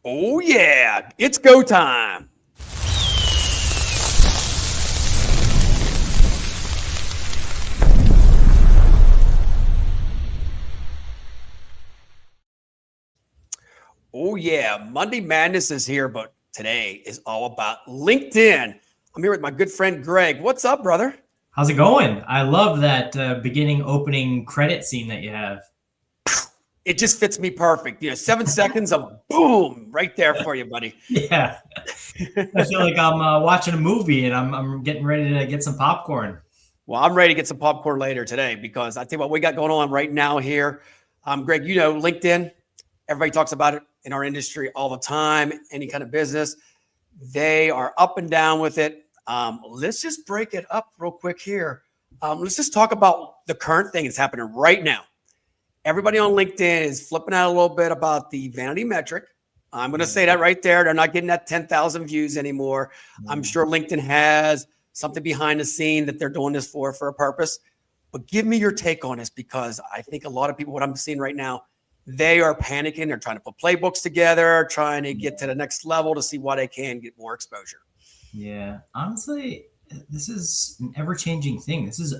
Oh, yeah. It's go time. Oh, yeah. Monday Madness is here, but today is all about LinkedIn. I'm here with my good friend, Greg. What's up, brother? How's it going? I love that beginning opening credit scene that you have. It just fits me perfect. 7 seconds of boom right there for you, buddy. Yeah. I feel like I'm watching a movie and I'm getting ready to get some popcorn. Well, I'm ready to get some popcorn later today because I tell you what we got going on right now here. Greg, LinkedIn, everybody talks about it in our industry all the time, any kind of business. They are up and down with it. Let's just break it up real quick here. Let's just talk about the current thing that's happening right now. Everybody on LinkedIn is flipping out a little bit about the vanity metric. I'm going to say that right there. They're not getting that 10,000 views anymore. I'm sure LinkedIn has something behind the scene that they're doing this for a purpose. But give me your take on this, because I think a lot of people, what I'm seeing right now, they are panicking. They're trying to put playbooks together, trying to get to the next level to see why they can get more exposure. Yeah. Honestly, this is an ever-changing thing. This has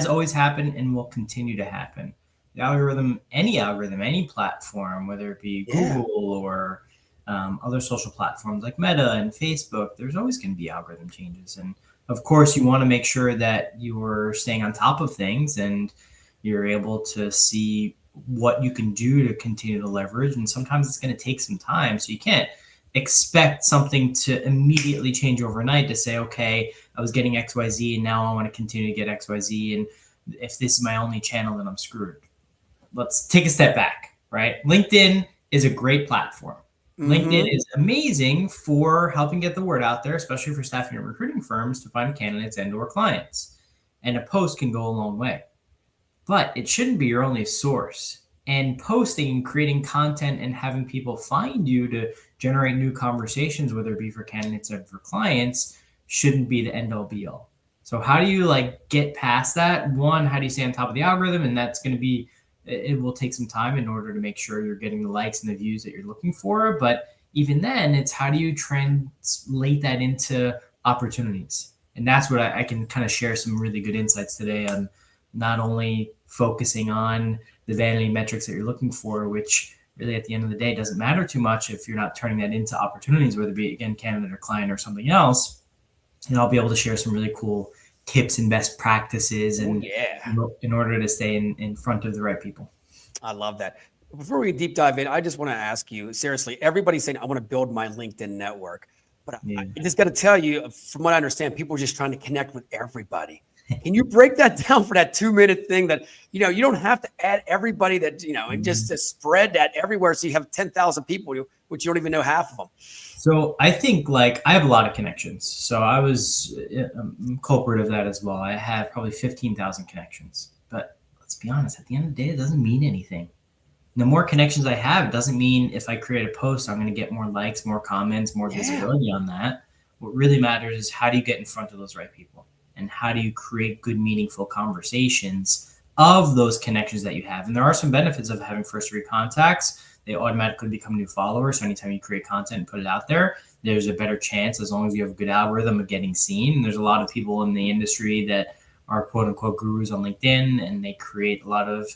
always happened and will continue to happen. The algorithm, any platform, whether it be Google or other social platforms like Meta and Facebook, there's always going to be algorithm changes. And of course, you want to make sure that you're staying on top of things and you're able to see what you can do to continue to leverage. And sometimes it's going to take some time. So you can't expect something to immediately change overnight to say, okay, I was getting XYZ and now I want to continue to get XYZ. And if this is my only channel, then I'm screwed. Let's take a step back, right? LinkedIn is a great platform. LinkedIn is amazing for helping get the word out there, especially for staffing and recruiting firms to find candidates and or clients. And a post can go a long way, but it shouldn't be your only source. And posting and creating content and having people find you to generate new conversations, whether it be for candidates or for clients, shouldn't be the end all be all. So how do you get past that? One, how do you stay on top of the algorithm? And that's going to be, it will take some time in order to make sure you're getting the likes and the views that you're looking for. But even then, it's how do you translate that into opportunities? And that's what I can kind of share some really good insights today on, not only focusing on the vanity metrics that you're looking for, which really at the end of the day doesn't matter too much if you're not turning that into opportunities, whether it be, again, candidate or client or something else. And I'll be able to share some really cool tips and best practices and in order to stay in front of the right people. I love that. Before we deep dive in, I just want to ask you, seriously, everybody's saying, I want to build my LinkedIn network. But I just got to tell you, from what I understand, people are just trying to connect with everybody. Can you break that down for that 2-minute thing that, you don't have to add everybody that, and just to spread that everywhere. So you have 10,000 people, which you don't even know half of them. So I think I have a lot of connections. So I was a culprit of that as well. I have probably 15,000 connections, but let's be honest, at the end of the day, it doesn't mean anything. The more connections I have, it doesn't mean if I create a post, I'm going to get more likes, more comments, more visibility on that. What really matters is how do you get in front of those right people? And how do you create good, meaningful conversations of those connections that you have? And there are some benefits of having first-degree contacts. They automatically become new followers. So anytime you create content and put it out there, there's a better chance, as long as you have a good algorithm, of getting seen. And there's a lot of people in the industry that are quote-unquote gurus on LinkedIn, and they create a lot of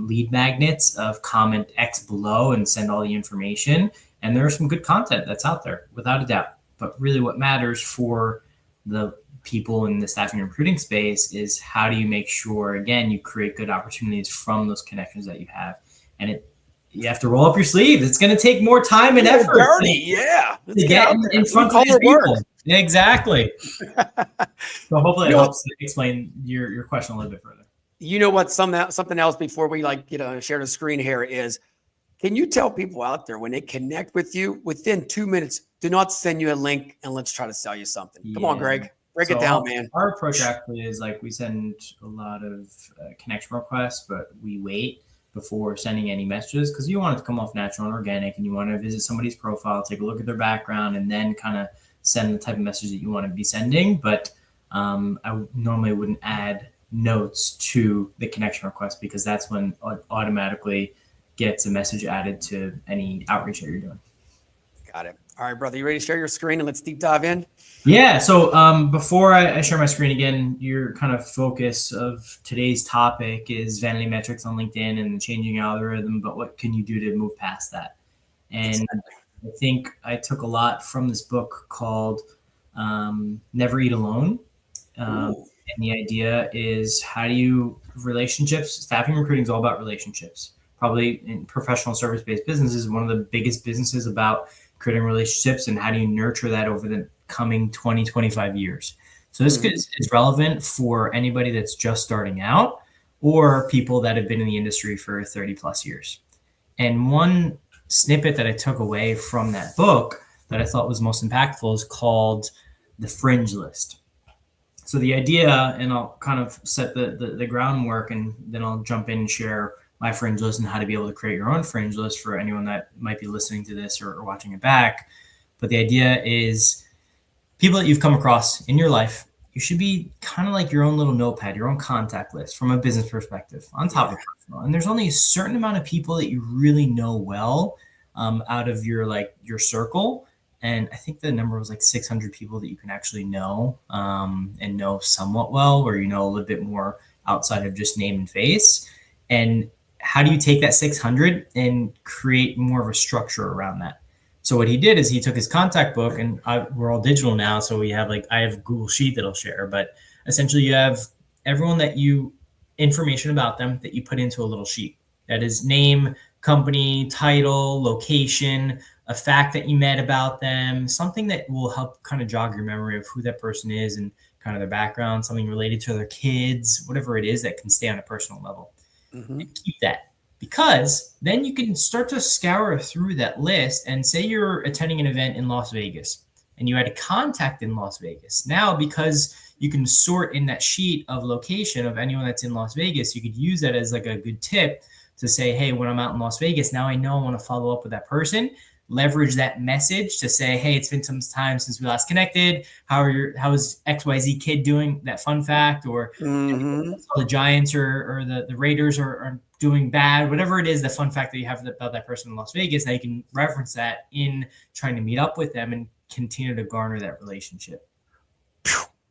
lead magnets of comment X below and send all the information. And there's some good content that's out there, without a doubt. But really what matters for the people in the staffing and recruiting space is how do you make sure, again, you create good opportunities from those connections that you have. And you have to roll up your sleeves. It's going to take more time and effort to get in front of these people. Exactly. So hopefully it helps explain your question a little bit further. You know what? Something else before we share the screen here is, can you tell people out there when they connect with you within 2 minutes, do not send you a link and let's try to sell you something. Come on, Greg. Break it down, man. Our approach actually is we send a lot of connection requests, but we wait before sending any messages because you want it to come off natural and organic, and you want to visit somebody's profile, take a look at their background, and then kind of send the type of message that you want to be sending. But I normally wouldn't add notes to the connection request because that's when it automatically gets a message added to any outreach that you're doing. Got it. All right, brother. You ready to share your screen and let's deep dive in? Yeah. So before I share my screen again, your kind of focus of today's topic is vanity metrics on LinkedIn and the changing algorithm. But what can you do to move past that? And I think I took a lot from this book called Never Eat Alone. And the idea is, how do you relationships, staffing recruiting is all about relationships. Probably in professional service-based businesses, one of the biggest businesses about creating relationships, and how do you nurture that over the coming 20, 25 years. So this is relevant for anybody that's just starting out or people that have been in the industry for 30 plus years. And one snippet that I took away from that book that I thought was most impactful is called the fringe list. So the idea, and I'll kind of set the groundwork, and then I'll jump in and share my fringe list and how to be able to create your own fringe list for anyone that might be listening to this or watching it back. But the idea is, people that you've come across in your life, you should be kind of like your own little notepad, your own contact list from a business perspective on top of personal. And there's only a certain amount of people that you really know well out of your circle. And I think the number was like 600 people that you can actually know and know somewhat well, or, you know, a little bit more outside of just name and face. And how do you take that 600 and create more of a structure around that? So what he did is he took his contact book, and we're all digital now. So we have I have Google Sheet that I'll share, but essentially you have everyone that information about them that you put into a little sheet. That is name, company, title, location, a fact that you met about them, something that will help kind of jog your memory of who that person is and kind of their background, something related to their kids, whatever it is that can stay on a personal level. Keep that, because then you can start to scour through that list. And say you're attending an event in Las Vegas and you had a contact in Las Vegas. Now, because you can sort in that sheet of location of anyone that's in Las Vegas, you could use that as like a good tip to say, hey, when I'm out in Las Vegas, now I know I want to follow up with that person. Leverage that message to say, hey, it's been some time since we last connected. How is XYZ kid doing? That fun fact, or the Giants or the Raiders are doing bad, whatever it is, the fun fact that you have about that person in Las Vegas. Now you can reference that in trying to meet up with them and continue to garner that relationship.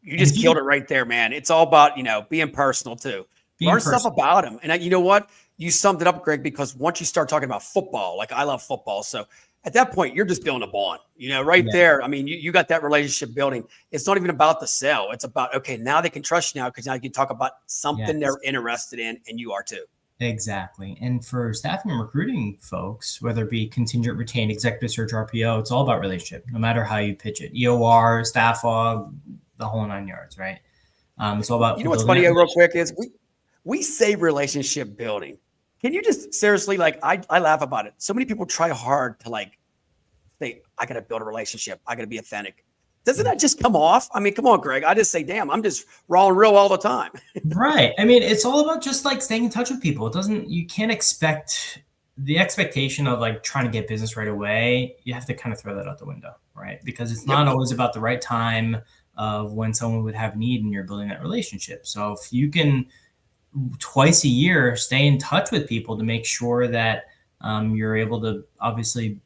You just killed it right there, man. It's all about, being personal too. Learn stuff about them. And you know what? You summed it up, Greg, because once you start talking about football, like I love football. So at that point, you're just building a bond, there. I mean, you got that relationship building. It's not even about the sell. It's about, okay, now they can trust you now because now you can talk about something they're interested in, and you are too. Exactly. And for staffing and recruiting folks, whether it be contingent, retained, executive search, RPO, it's all about relationship, no matter how you pitch it. EOR, staff aug, the whole 9 yards, right? It's all about. You know what's funny, real quick, is we say relationship building. Can you just seriously, I laugh about it. So many people try hard to say, I got to build a relationship. I got to be authentic. Doesn't that just come off? I mean, come on, Greg. I just say, damn, I'm just raw and real all the time. Right. I mean, it's all about just staying in touch with people. You can't expect the expectation of trying to get business right away. You have to kind of throw that out the window, right? Because it's not always about the right time of when someone would have need and you're building that relationship. So if you can twice a year stay in touch with people to make sure that you're able to obviously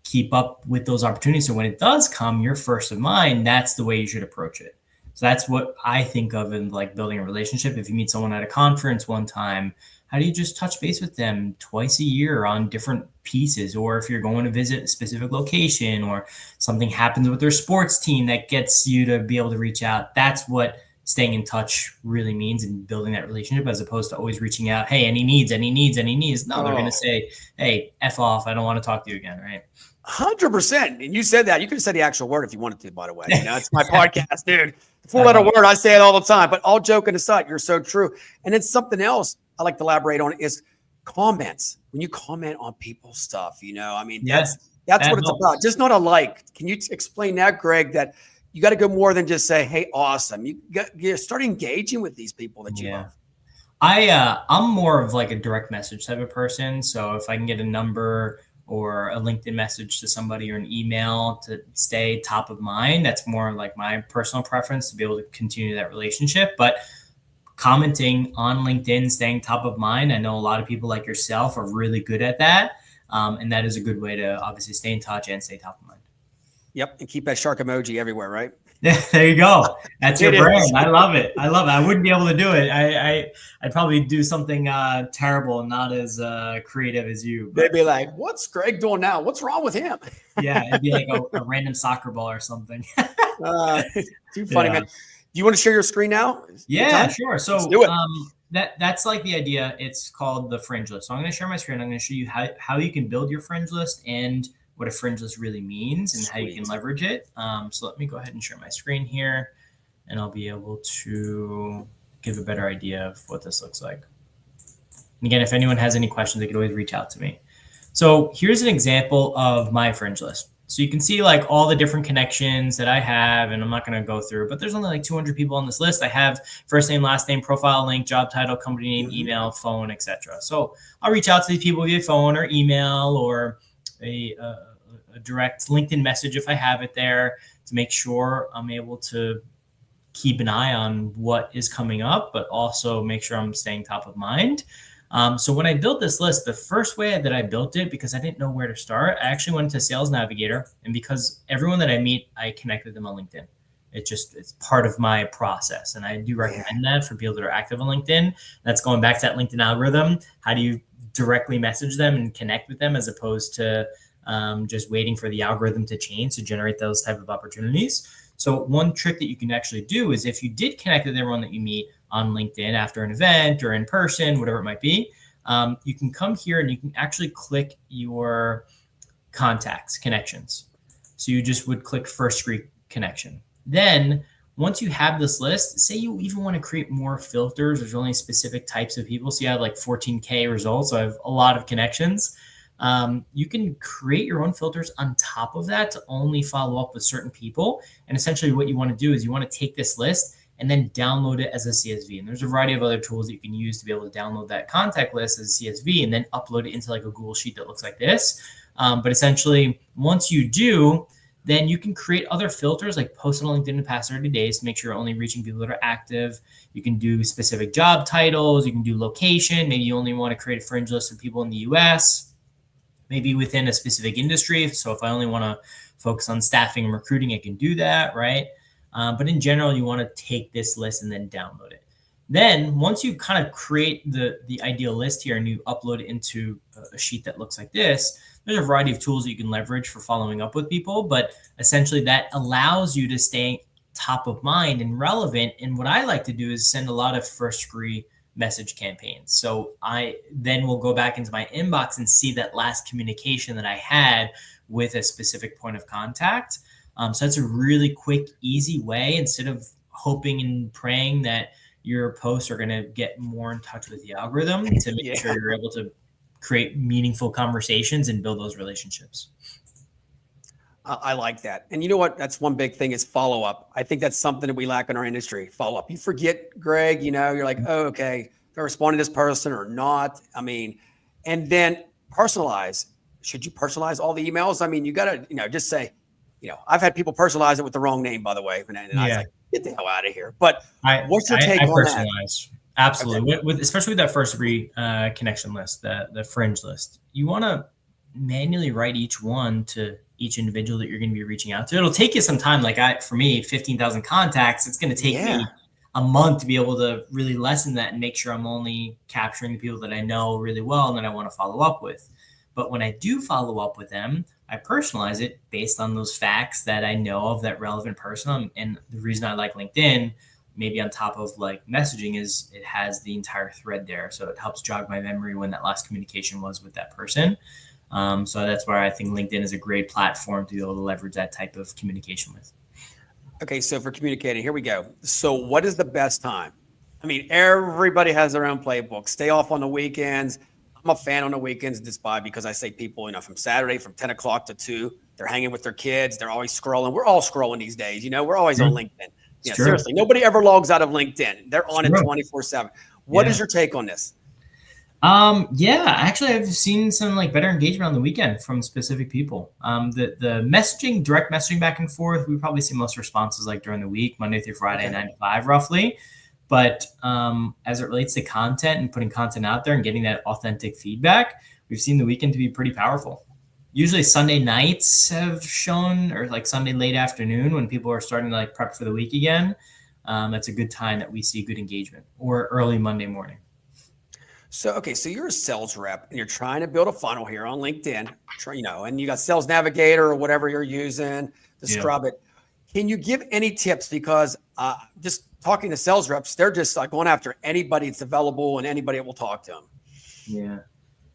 keep up with those opportunities, so when it does come, you're first of mind, that's the way you should approach it. So that's what I think of in building a relationship. If you meet someone at a conference one time, how do you just touch base with them twice a year on different pieces? Or if you're going to visit a specific location or something happens with their sports team that gets you to be able to reach out, that's what staying in touch really means, and building that relationship, as opposed to always reaching out. Hey, any needs? No, they're going to say, hey, F off. I don't want to talk to you again. Right. 100%. And you said that. You could have said the actual word if you wanted to, by the way. It's my podcast, dude. The 4-letter word, I say it all the time. But all joking aside, you're so true. And then something else I like to elaborate on is comments. When you comment on people's stuff, that's what it's about. Just not a like. Can you explain that, Greg, that you got to go more than just say, hey, awesome. You start engaging with these people that you love. I'm more of a direct message type of person. So if I can get a number or a LinkedIn message to somebody or an email to stay top of mind, that's more my personal preference to be able to continue that relationship. But commenting on LinkedIn, staying top of mind, I know a lot of people like yourself are really good at that. And that is a good way to obviously stay in touch and stay top of mind. Yep. And keep that shark emoji everywhere, right? There you go. That's your It brand. is. I love it. I love it. I wouldn't be able to do it. I'd probably do something terrible, not as creative as you. They'd be like, "What's Greg doing now? What's wrong with him?" Yeah, it'd be like a random soccer ball or something. Too funny, Yeah. man. Do you want to share your screen now? Yeah, sure. So Let's do it. That's like the idea. It's called the fringe list. So I'm going to share my screen. I'm going to show you how you can build your fringe list and what a fringe list really means and how you can Sweet. leverage it. So let me go ahead and share my screen here, and I'll be able to give a better idea of what this looks like. And again, if anyone has any questions, they could always reach out to me. So here's an example of my fringe list. So you can see like all the different connections that I have, and I'm not going to go through, but there's only like 200 people on this list. I have first name, last name, profile link, job title, company name, email, phone, etc. So I'll reach out to these people via phone or email or a direct LinkedIn message if I have it there to make sure I'm able to keep an eye on what is coming up, but also make sure I'm staying top of mind. So when I built this list, the first way that I built it, because I didn't know where to start, I actually went to Sales Navigator, and because everyone that I meet, I connected them on LinkedIn. It's part of my process, and I do recommend that for people that are active on LinkedIn. That's going back to that LinkedIn algorithm. How do you directly message them and connect with them as opposed to just waiting for the algorithm to change to generate those type of opportunities? So one trick that you can actually do is if you did connect with everyone that you meet on LinkedIn after an event or in person, whatever it might be, you can come here and you can actually click your contacts, connections. So you just would click first degree connection. Then once you have this list, say you even want to create more filters, there's only specific types of people. So you have like 14K results. So I have a lot of connections. You can create your own filters on top of that to only follow up with certain people. And essentially what you want to do is you want to take this list and then download it as a CSV. And there's a variety of other tools that you can use to be able to download that contact list as a CSV and then upload it into like a Google Sheet that looks like this. But essentially, once you do, then you can create other filters like post on LinkedIn in the past 30 days to make sure you're only reaching people that are active. You can do specific job titles. You can do location. Maybe you only want to create a fringe list of people in the US, maybe within a specific industry. So if I only want to focus on staffing and recruiting, I can do that, right? But in general, you want to take this list and then download it. Then once you kind of create the ideal list here and you upload it into a sheet that looks like this, there's a variety of tools that you can leverage for following up with people. But essentially that allows you to stay top of mind and relevant. And what I like to do is send a lot of first degree message campaigns. So I then will go back into my inbox and see that last communication that I had with a specific point of contact. So that's a really quick, easy way instead of hoping and praying that your posts are going to get more in touch with the algorithm to make sure you're able to create meaningful conversations and build those relationships. I like that. And you know what? That's one big thing is follow up. I think that's something that we lack in our industry. Follow up. You forget, Greg, you're like, oh, okay, do I respond to this person or not? I mean, and then personalize. Should you personalize all the emails? I mean, you got to, just say, I've had people personalize it with the wrong name, by the way. And I was like, get the hell out of here. But what's your take on personalize. that? Absolutely. Okay. Especially with that first degree connection list, the fringe list, you want to manually write each one to each individual that you're going to be reaching out to. It'll take you some time. Like for me, 15,000 contacts, it's going to take me a month to be able to really lessen that and make sure I'm only capturing the people that I know really well and that I want to follow up with. But when I do follow up with them, I personalize it based on those facts that I know of that relevant person. And the reason I like LinkedIn, maybe on top of like messaging, is it has the entire thread there. So it helps jog my memory when that last communication was with that person. So that's why I think LinkedIn is a great platform to be able to leverage that type of communication with. Okay, so for communicating, here we go. So what is the best time? I mean, everybody has their own playbook. Stay off on the weekends. I'm a fan on the weekends because I say people, from Saturday from 10 o'clock to 2, they're hanging with their kids. They're always scrolling. We're all scrolling these days. We're always on LinkedIn. Yeah, seriously. Nobody ever logs out of LinkedIn. They're on it 24/7. What is your take on this? Actually, I've seen some like better engagement on the weekend from specific people. The messaging, direct messaging back and forth, we probably see most responses like during the week, Monday through Friday, 9 to 5 roughly. But as it relates to content and putting content out there and getting that authentic feedback, we've seen the weekend to be pretty powerful. Usually Sunday nights have shown, or like Sunday late afternoon when people are starting to like prep for the week again. That's a good time that we see good engagement, or early Monday morning. So, okay, so you're a sales rep and you're trying to build a funnel here on LinkedIn, and you got Sales Navigator or whatever you're using to scrub it. Can you give any tips? Because just talking to sales reps, they're just like going after anybody that's available and anybody that will talk to them. Yeah.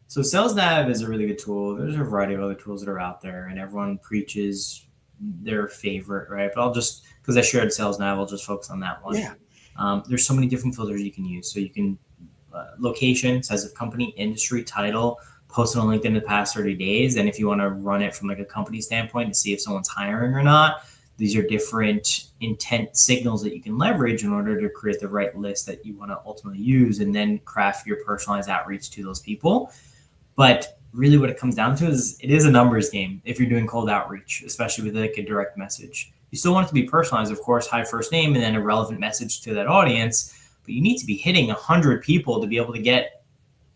So Sales Nav is a really good tool. There's a variety of other tools that are out there, and everyone preaches their favorite, right? But I'll just, because I shared Sales Nav, I'll just focus on that one. Yeah. There's so many different filters you can use. So you can location, size of company, industry, title, posted on LinkedIn in the past 30 days. And if you want to run it from like a company standpoint to see if someone's hiring or not, these are different intent signals that you can leverage in order to create the right list that you want to ultimately use, and then craft your personalized outreach to those people. But really what it comes down to is it is a numbers game if you're doing cold outreach, especially with like a direct message. You still want it to be personalized, of course, high first name and then a relevant message to that audience. But you need to be hitting 100 people to be able to get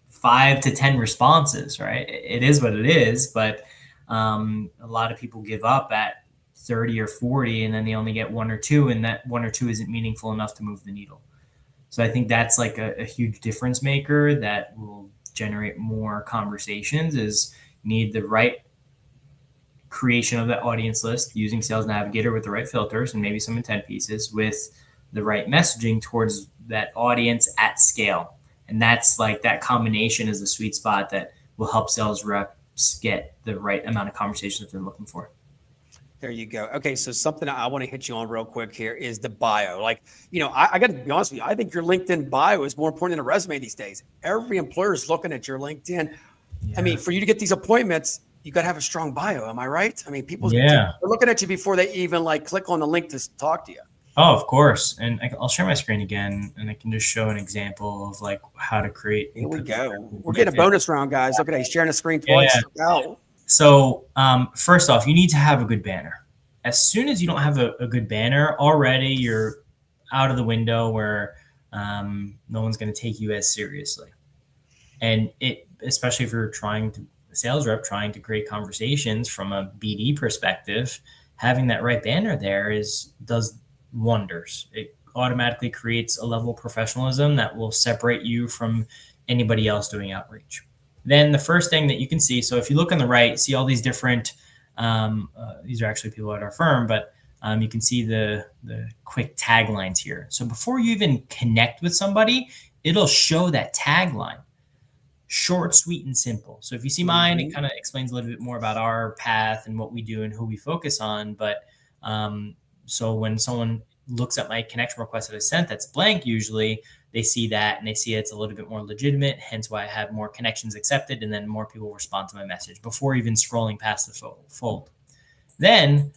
5 to 10 responses, right? It is what it is, but a lot of people give up at 30 or 40, and then they only get 1 or 2, and that 1 or 2 isn't meaningful enough to move the needle. So I think that's like a huge difference maker that will generate more conversations. Is need the right creation of that audience list using Sales Navigator with the right filters and maybe some intent pieces with the right messaging towards that audience at scale. And that's like that combination is the sweet spot that will help sales reps get the right amount of conversations that they're looking for. There you go. Okay, so something I want to hit you on real quick here is the bio. Like, I got to be honest with you. I think your LinkedIn bio is more important than a resume these days. Every employer is looking at your LinkedIn. Yeah. I mean, for you to get these appointments, you got to have a strong bio. Am I right? I mean, people are looking at you before they even like click on the link to talk to you. Oh, of course. And I'll share my screen again, and I can just show an example of like how to create. Here we go. We're getting a bonus round, guys. Look at that. He's sharing the screen twice. Yeah. So first off, you need to have a good banner. As soon as you don't have a good banner, already you're out of the window where no one's going to take you as seriously. And especially if you're a sales rep trying to create conversations from a BD perspective, having that right banner there does wonders. It automatically creates a level of professionalism that will separate you from anybody else doing outreach. Then the first thing that you can see, so if you look on the right, see all these different, these are actually people at our firm, but you can see the quick taglines here. So before you even connect with somebody, it'll show that tagline. Short, sweet, and simple. So if you see mine, it kind of explains a little bit more about our path and what we do and who we focus on. But so when someone looks at my connection request that I sent that's blank, usually they see that and they see it's a little bit more legitimate, hence why I have more connections accepted and then more people respond to my message before even scrolling past the fold. Then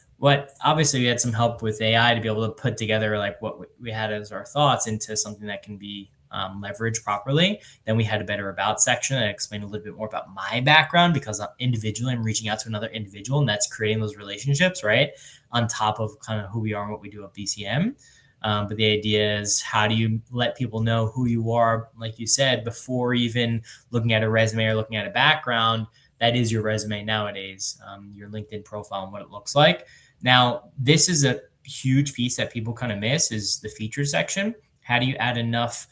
obviously we had some help with AI to be able to put together like what we had as our thoughts into something that can be leveraged properly. Then we had a better about section that explained a little bit more about my background, because individually I'm reaching out to another individual, and that's creating those relationships, right? On top of kind of who we are and what we do at BCM. But the idea is, how do you let people know who you are, like you said, before even looking at a resume or looking at a background? That is your resume nowadays, your LinkedIn profile and what it looks like. Now, this is a huge piece that people kind of miss, is the features section. How do you add enough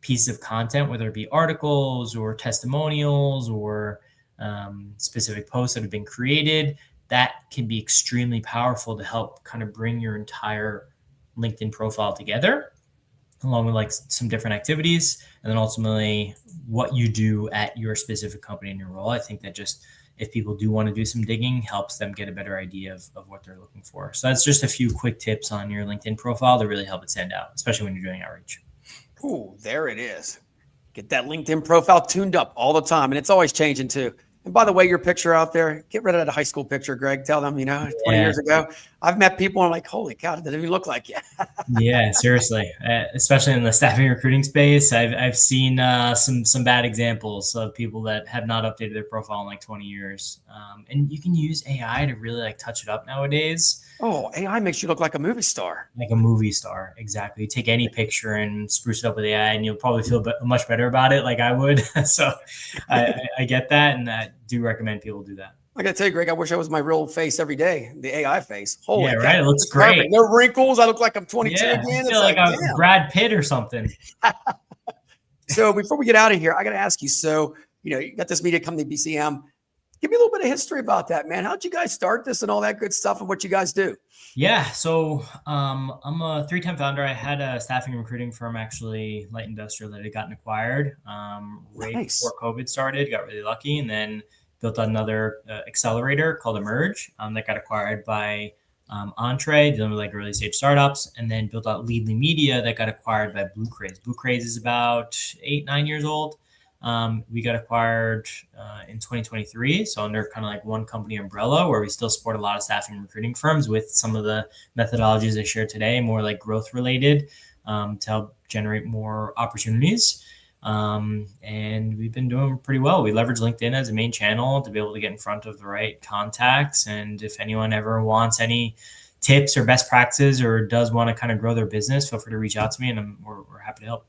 pieces of content, whether it be articles or testimonials or specific posts that have been created, that can be extremely powerful to help kind of bring your entire LinkedIn profile together, along with like some different activities, and then ultimately what you do at your specific company and your role. I think that just, if people do want to do some digging, helps them get a better idea of what they're looking for. So that's just a few quick tips on your LinkedIn profile to really help it stand out, especially when you're doing outreach. Ooh, there it is. Get that LinkedIn profile tuned up all the time. And it's always changing too. And by the way, your picture out there, get rid of that high school picture, Greg. Tell them, 20 years ago, I've met people and I'm like, holy cow, it doesn't even look like you. Yeah, seriously. Especially in the staffing recruiting space, I've seen some bad examples of people that have not updated their profile in like 20 years. And you can use AI to really like touch it up nowadays. Oh, AI makes you look like a movie star. Like a movie star, exactly. You take any picture and spruce it up with AI, and you'll probably feel much better about it, like I would. So I get that, and I do recommend people do that. I gotta tell you, Greg, I wish I was my real face every day, the AI face. Holy Yeah, cow, right. It looks it's perfect. great. No wrinkles. I look like I'm 22 Yeah, again. I feel It's like a damn. Brad Pitt or something. So before we get out of here, I got to ask you. So, you got this media company, BCM. Give me a little bit of history about that, man. How'd you guys start this and all that good stuff and what you guys do? Yeah, so I'm a 3-time founder. I had a staffing and recruiting firm, actually, light industrial, that had gotten acquired right Nice. before COVID started. Got really lucky, and then built another accelerator called Emerge that got acquired by Entree, dealing with like early stage startups, and then built out Leadly Media that got acquired by Blue Craze. Blue Craze is about 8-9 years old. We got acquired in 2023, so under kind of like one company umbrella, where we still support a lot of staffing and recruiting firms with some of the methodologies I shared today, more like growth related, to help generate more opportunities. And we've been doing pretty well. We leverage LinkedIn as a main channel to be able to get in front of the right contacts. And if anyone ever wants any tips or best practices or does want to kind of grow their business, feel free to reach out to me, and we're happy to help.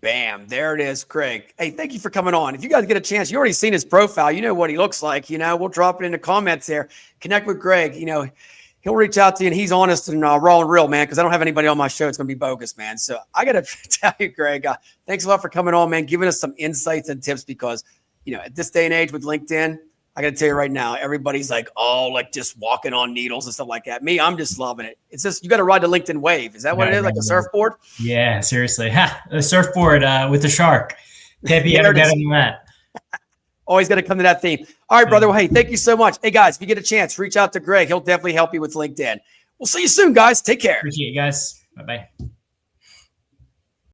Bam, there it is, Craig. Hey, thank you for coming on. If you guys get a chance, you already seen his profile. You know what he looks like. We'll drop it in the comments there. Connect with Greg. He'll reach out to you, and he's honest and raw and real, man, because I don't have anybody on my show. It's going to be bogus, man. So I got to tell you, Greg, thanks a lot for coming on, man, giving us some insights and tips because, at this day and age with LinkedIn, I got to tell you right now, everybody's like, oh, like just walking on needles and stuff like that. Me, I'm just loving it. It's just, you got to ride the LinkedIn wave. Is that what it is? Like a surfboard? Yeah, seriously. A surfboard with a shark. Can't be ever better than that. Always got to come to that theme. All right, brother. Well, hey, thank you so much. Hey, guys, if you get a chance, reach out to Greg. He'll definitely help you with LinkedIn. We'll see you soon, guys. Take care. Appreciate you guys. Bye-bye.